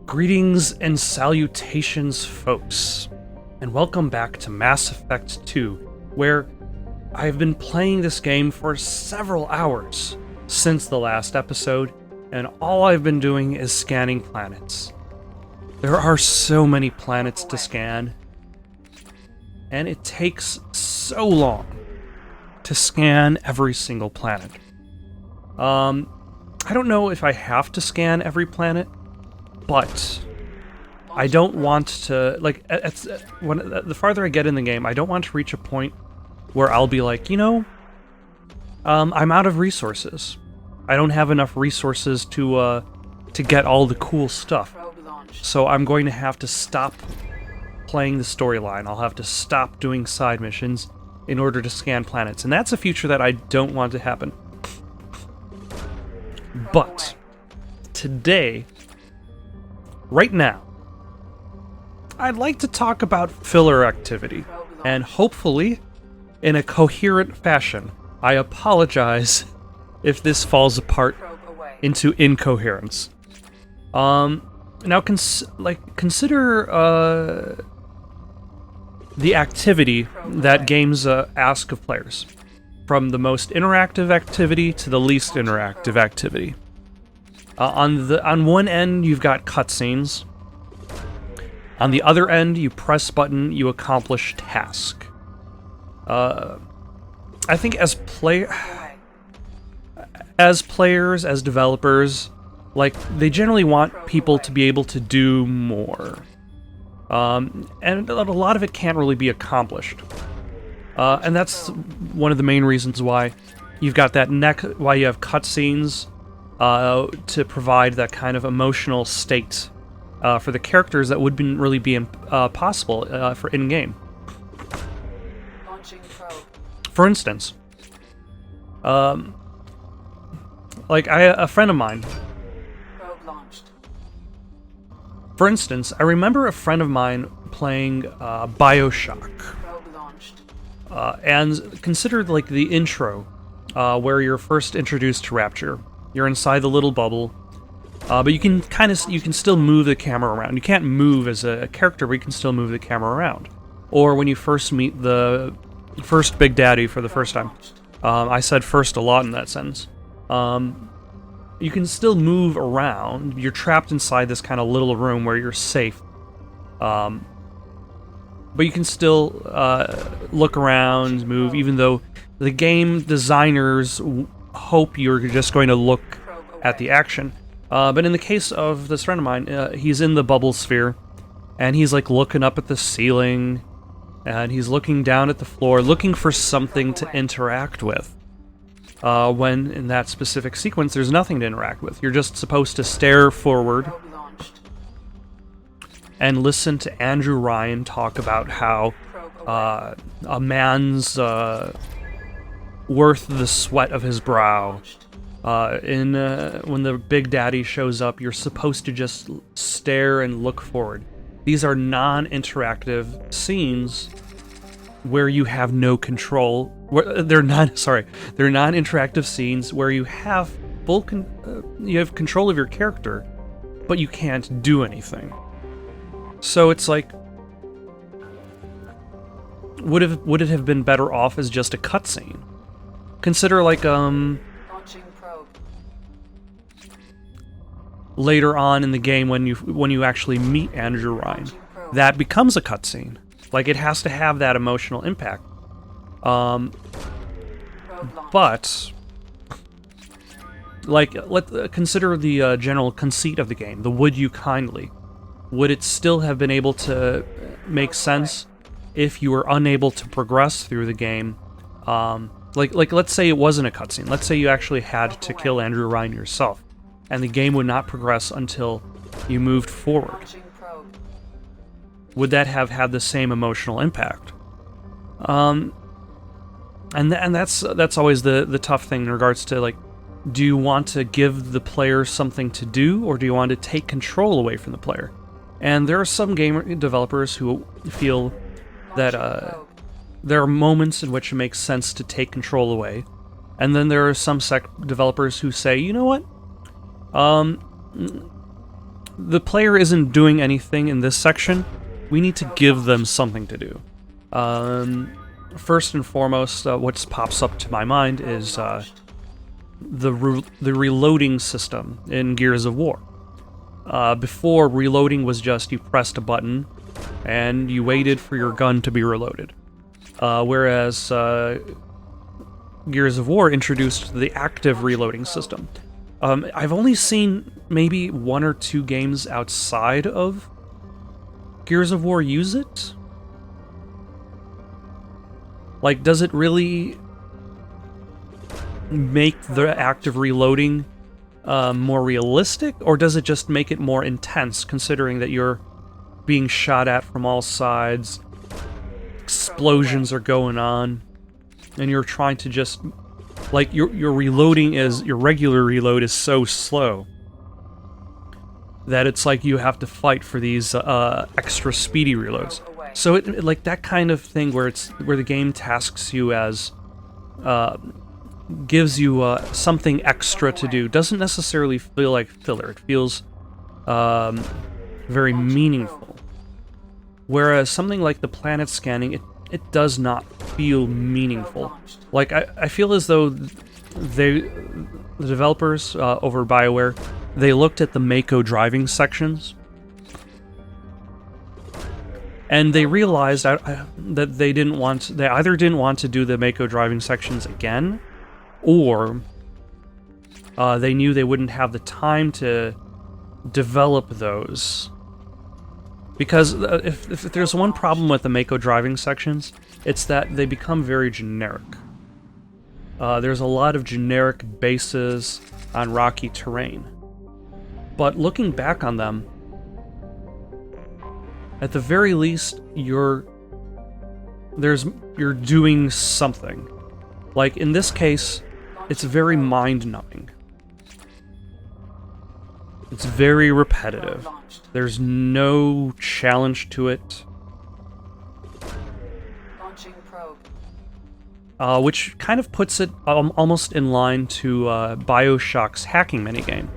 Greetings and salutations, folks, and welcome back to Mass Effect 2, where I've been playing this game for several hours since the last episode, and all I've been doing is scanning planets. There are so many planets to scan, and it takes so long to scan every single planet. I don't know if I have to scan every planet, but I don't want to, like, the farther I get in the game, I don't want to reach a point where I'll be like, I'm out of resources. I don't have enough resources to get all the cool stuff. So I'm going to have to stop playing the storyline. I'll have to stop doing side missions in order to scan planets. And that's a future that I don't want to happen. But today, right now, I'd like to talk about filler activity, and hopefully in a coherent fashion. I apologize if this falls apart into incoherence. Now consider the activity that games ask of players, from the most interactive activity to the least interactive activity. On one end, you've got cutscenes. On the other end, you press button, you accomplish task. I think as players, as developers, like, they generally want people to be able to do more. And a lot of it can't really be accomplished. And that's one of the main reasons why you've got why you have cutscenes, to provide that kind of emotional state for the characters that wouldn't really be possible for in-game. For instance, a friend of mine. For instance, I remember a friend of mine playing BioShock, and consider like the intro, where you're first introduced to Rapture. You're inside the little bubble, but you can still move the camera around. You can't move as a character, but you can still move the camera around. Or when you first meet the first Big Daddy for the first time. I said first a lot in that sentence. You can still move around. You're trapped inside this kind of little room where you're safe. But you can still look around, move, even though the game designers hope you're just going to look at the action. But in the case of this friend of mine, he's in the bubble sphere, and he's like looking up at the ceiling, and he's looking down at the floor, looking for something to interact with. When in that specific sequence, there's nothing to interact with. You're just supposed to stare forward and listen to Andrew Ryan talk about how a man's worth the sweat of his brow. When the Big Daddy shows up, you're supposed to just stare and look forward. These are non-interactive scenes where you have no control. They're non-interactive scenes where you have you have control of your character, but you can't do anything. So it's like, would it have been better off as just a cutscene? Consider like later on in the game when you actually meet Andrew Ryan, that becomes a cutscene. Like, it has to have that emotional impact. But like, consider the general conceit of the game. The would you kindly. Would it still have been able to make sense if you were unable to progress through the game? Like let's say it wasn't a cutscene. Let's say you actually had to kill Andrew Ryan yourself, and the game would not progress until you moved forward. Would that have had the same emotional impact? And that's always the tough thing in regards to, like, do you want to give the player something to do, or do you want to take control away from the player? And there are some game developers who feel that there are moments in which it makes sense to take control away, and then there are some developers who say, you know what? the player isn't doing anything in this section. We need to give them something to do. First and foremost, what pops up to my mind is the reloading system in Gears of War. Before, reloading was just you pressed a button and you waited for your gun to be reloaded. Whereas Gears of War introduced the active reloading system. I've only seen maybe 1 or 2 games outside of Gears of War use it. Like, does it really make the active reloading more realistic, or does it just make it more intense, considering that you're being shot at from all sides, explosions are going on, and you're trying to just... Like, your reloading is... Your regular reload is so slow that it's like you have to fight for these extra speedy reloads. So it like that kind of thing where the game tasks you as... gives you something extra to do, doesn't necessarily feel like filler. It feels very meaningful. Whereas something like the planet scanning, it does not feel meaningful. Like, I feel as though the developers over BioWare, they looked at the Mako driving sections, and they realized that they either didn't want to do the Mako driving sections again, or they knew they wouldn't have the time to develop those. Because if there's one problem with the Mako driving sections, it's that they become very generic. There's a lot of generic bases on rocky terrain. But looking back on them, at the very least, you're doing something. Like, in this case, it's very mind-numbing. It's very repetitive. There's no challenge to it. Which kind of puts it almost in line to BioShock's hacking minigame.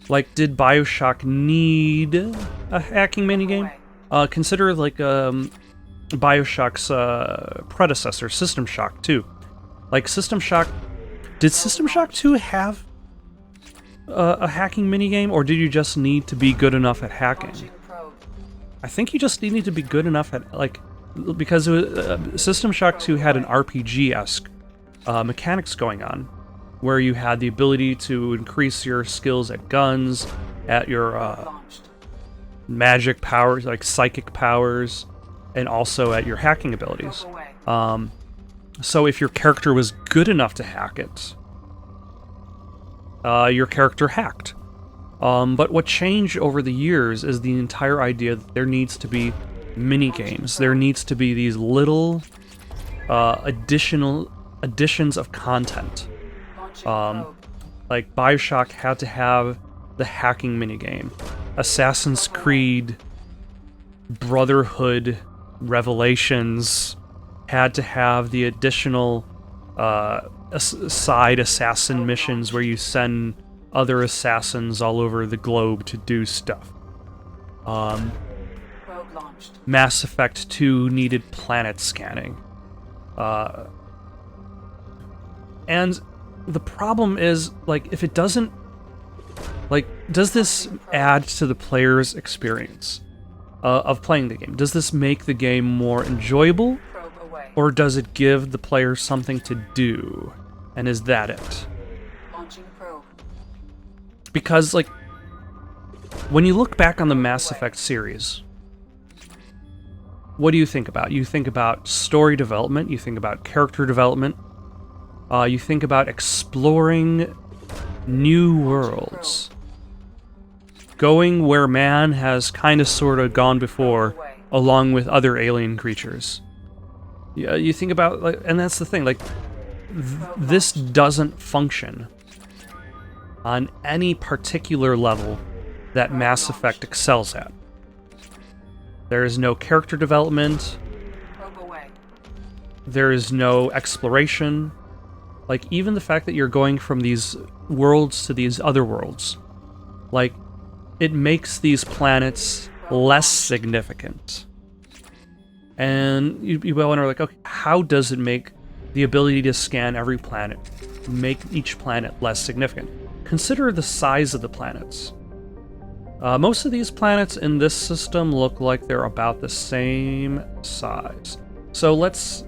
Like, did BioShock need a hacking minigame? Consider, like, BioShock's predecessor, System Shock 2. Like, System Shock... Did System Shock 2 have a hacking minigame, or did you just need to be good enough at hacking? I think you just needed to be good enough at, like... Because it was, System Shock 2 had an RPG-esque mechanics going on, where you had the ability to increase your skills at guns, at your magic powers, like psychic powers, and also at your hacking abilities. So if your character was good enough to hack it, your character hacked. But what changed over the years is the entire idea that there needs to be mini-games. There needs to be these little additions of content. Like BioShock had to have the hacking minigame. Assassin's Creed, Brotherhood, Revelations had to have the additional side assassin missions where you send other assassins all over the globe to do stuff. Mass Effect 2 needed planet scanning. And the problem is, like, if it doesn't... Like, does this add to the player's experience of playing the game? Does this make the game more enjoyable? Or does it give the player something to do? And is that it? Because, like, when you look back on the Mass Effect series, what do you think about? You think about story development, you think about character development, you think about exploring new worlds. Going where man has kind of sort of gone before, along with other alien creatures. Yeah, you think about, like, and that's the thing, like, this doesn't function on any particular level that Mass Effect excels at. There is no character development. There is no exploration. Like, even the fact that you're going from these worlds to these other worlds, like, it makes these planets less significant. And you wonder, like, okay, how does it make the ability to scan every planet make each planet less significant? Consider the size of the planets. Most of these planets in this system look like they're about the same size. So let's...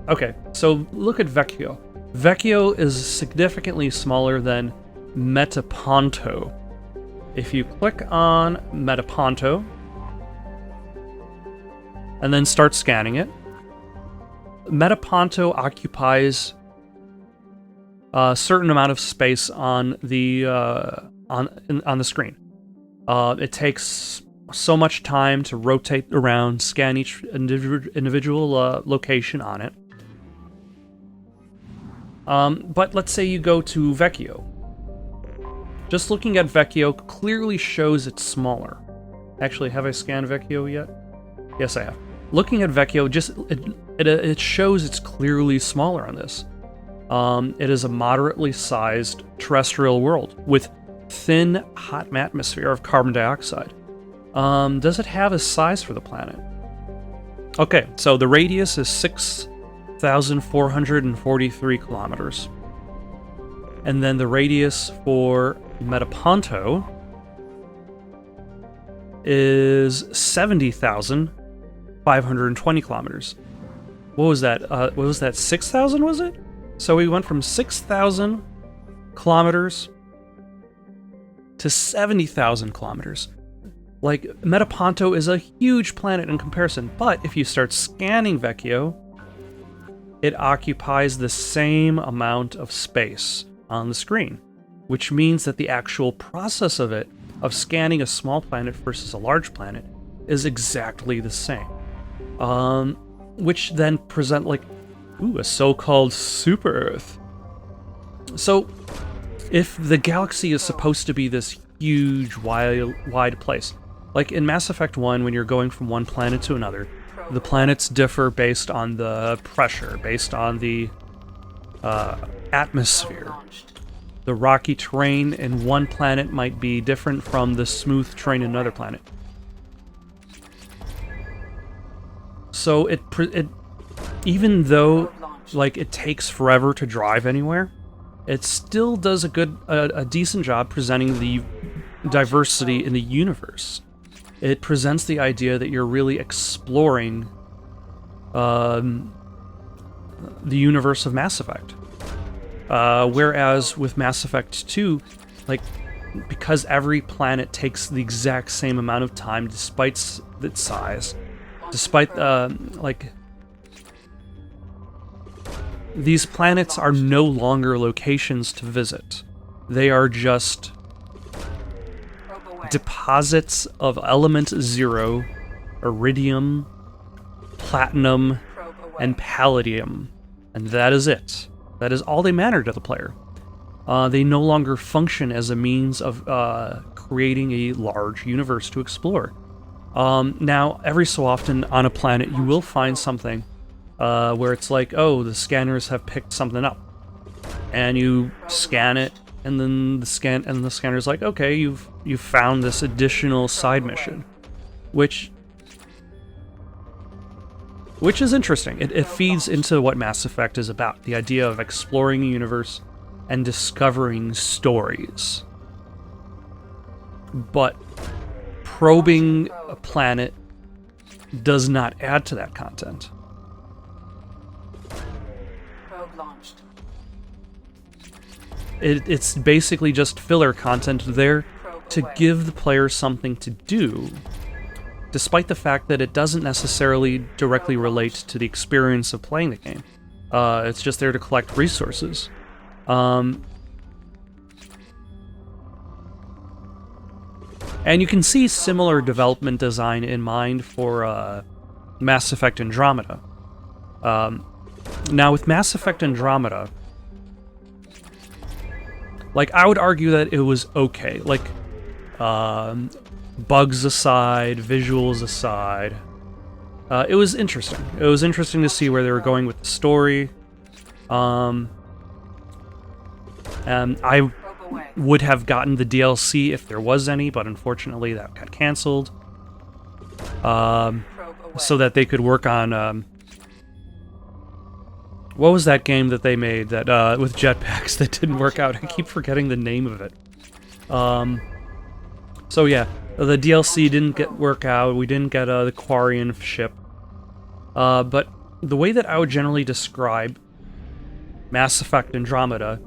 Okay, so look at Vecchio. Vecchio is significantly smaller than Metaponto. If you click on Metaponto, and then start scanning it, Metaponto occupies a certain amount of space on the on the screen. It takes so much time to rotate around, scan each individual location on it. But let's say you go to Vecchio. Just looking at Vecchio clearly shows it's smaller. Actually, have I scanned Vecchio yet? Yes, I have. Looking at Vecchio, it shows it's clearly smaller on this. It is a moderately sized terrestrial world with thin, hot atmosphere of carbon dioxide. Does it have a size for the planet? Okay, so the radius is 6,443 kilometers. And then the radius for Metaponto is 70,520 kilometers. What was that? 6,000, was it? So we went from 6,000 kilometers to 70,000 kilometers. Like, Metaponto is a huge planet in comparison, but if you start scanning Vecchio, it occupies the same amount of space on the screen, which means that the actual process of scanning a small planet versus a large planet is exactly the same. Which then present like, a so-called super Earth. So, if the galaxy is supposed to be this huge, wide place, like in Mass Effect 1, when you're going from one planet to another, the planets differ based on the pressure, based on the atmosphere. The rocky terrain in one planet might be different from the smooth terrain in another planet. So even though like it takes forever to drive anywhere, it still does a decent job presenting the diversity in the universe. It presents the idea that you're really exploring the universe of Mass Effect. Whereas with Mass Effect 2, like, because every planet takes the exact same amount of time despite its size, despite, these planets are no longer locations to visit. They are just deposits of element 0, iridium, platinum, and palladium. And that is it. That is all they matter to the player. They no longer function as a means of creating a large universe to explore. Now, every so often on a planet, you will find something where it's like, oh, the scanners have picked something up, and you scan it, and then the scanner's like, okay, you've found this additional side mission, which is interesting. It feeds into what Mass Effect is about, the idea of exploring the universe and discovering stories. But probing a planet does not add to that content. Probe launched. It's basically just filler content there to give the player something to do, despite the fact that it doesn't necessarily directly relate to the experience of playing the game. It's just there to collect resources. And you can see similar development design in mind for Mass Effect Andromeda. Now, with Mass Effect Andromeda, like, I would argue that it was okay. Like, bugs aside, visuals aside, it was interesting. It was interesting to see where they were going with the story. I Probe away. would have gotten the DLC if there was any, but unfortunately that got canceled. Probe away. So that they could work on what was that game that they made that with jetpacks that didn't work out? I keep forgetting the name of it. So yeah, the DLC didn't work out. We didn't get the Quarian ship. But the way that I would generally describe Mass Effect Andromeda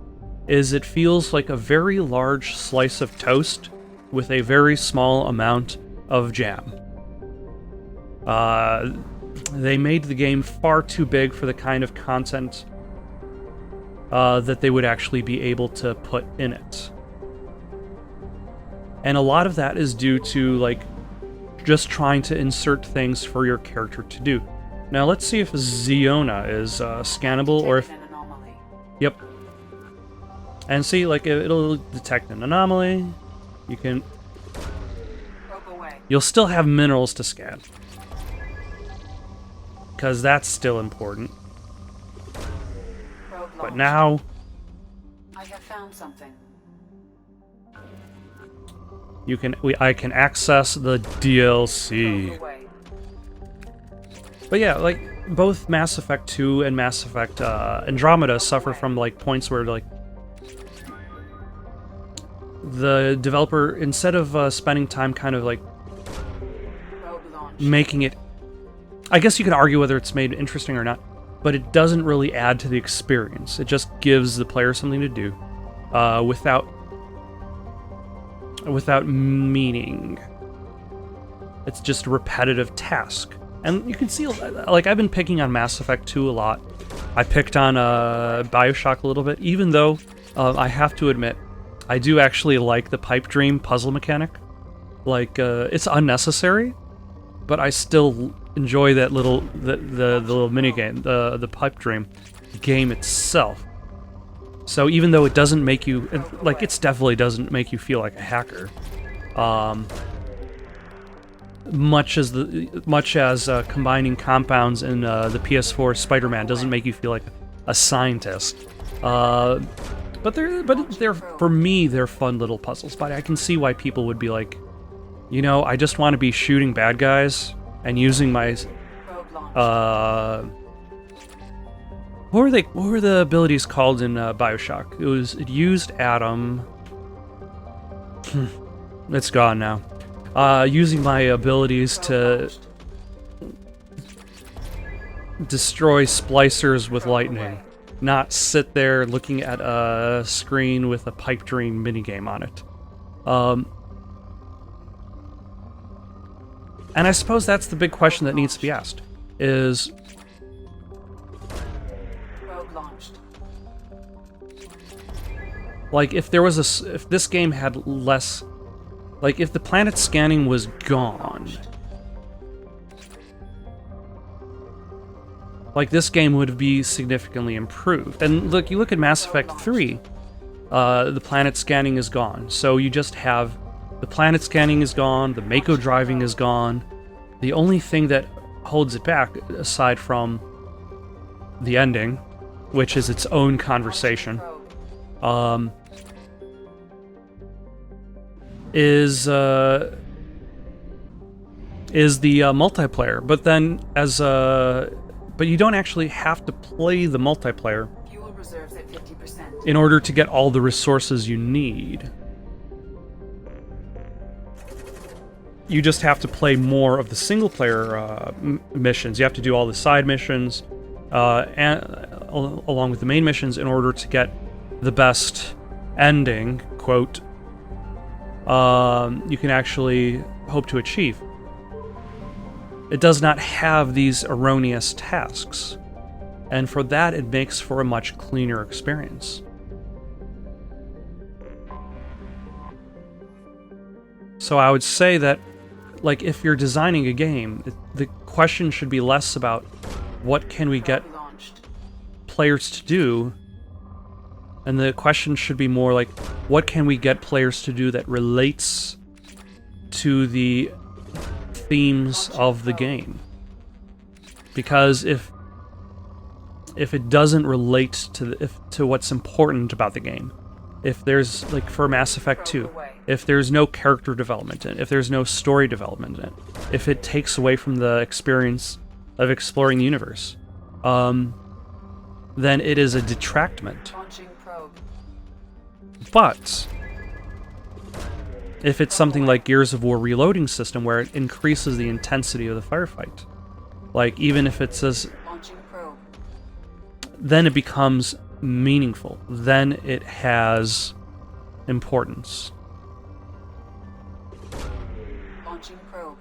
is it feels like a very large slice of toast with a very small amount of jam. They made the game far too big for the kind of content that they would actually be able to put in it. And a lot of that is due to, like, just trying to insert things for your character to do. Now, let's see if Ziona is scannable, or if... An anomaly. Yep. And see, like, it'll detect an anomaly. You can... Probe away. You'll still have minerals to scan. Because that's still important. Probe But launched. now... I have found something. I can access the DLC. Probe away. But yeah, like, both Mass Effect 2 and Mass Effect Andromeda suffer from, like, points where, like, the developer, instead of spending time kind of, like, Probe launched. making it... I guess you could argue whether it's made interesting or not, but it doesn't really add to the experience. It just gives the player something to do without meaning. It's just a repetitive task. And you can see, like, I've been picking on Mass Effect 2 a lot. I picked on Bioshock a little bit, even though I have to admit, I do actually like the pipe dream puzzle mechanic. Like, it's unnecessary, but I still enjoy that little the little minigame, the pipe dream game itself. So even though it doesn't make you, like, it definitely doesn't make you feel like a hacker, much as combining compounds in the PS4 Spider-Man doesn't make you feel like a scientist. But they're for me they're fun little puzzles. But I can see why people would be like, you know, I just want to be shooting bad guys and using my Probe launched. what were the abilities called in Bioshock? It used Atom. It's gone now. Using my abilities to destroy splicers with lightning, not sit there looking at a screen with a pipe dream minigame on it. And I suppose that's the big question that needs to be asked, is... Probe launched. Like, if this game had less... Like, if the planet scanning was gone... Like, this game would be significantly improved. And look, you look at Mass Effect 3, the planet scanning is gone. So you just have... The planet scanning is gone, the Mako driving is gone. The only thing that holds it back, aside from the ending, which is its own conversation, is the multiplayer. But then, but you don't actually have to play the multiplayer Fuel reserves at 50%. in order to get all the resources you need. You just have to play more of the single-player missions. You have to do all the side missions, along with the main missions, in order to get the best ending, quote, you can actually hope to achieve. It does not have these erroneous tasks, and for that it makes for a much cleaner experience. So I would say that, like, if you're designing a game, the question should be less about what can we get Probe launched. players to do, and the question should be more like, what can we get players to do that relates to the themes of the game? Because if if it doesn't relate to what's important about the game. If there's, like for Mass Effect 2, if there's no character development in it, if there's no story development in it, if it takes away from the experience of exploring the universe, then it is a detractment. Launching probe. But if it's something like Gears of War reloading system where it increases the intensity of the firefight, like even if it says, Launching probe. then it becomes meaningful. Then it has importance. Launching probe.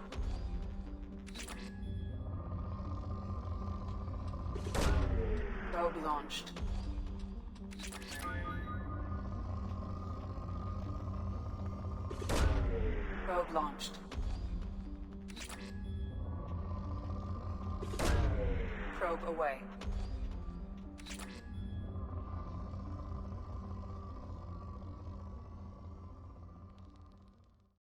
Probe launched. Probe launched. Probe away.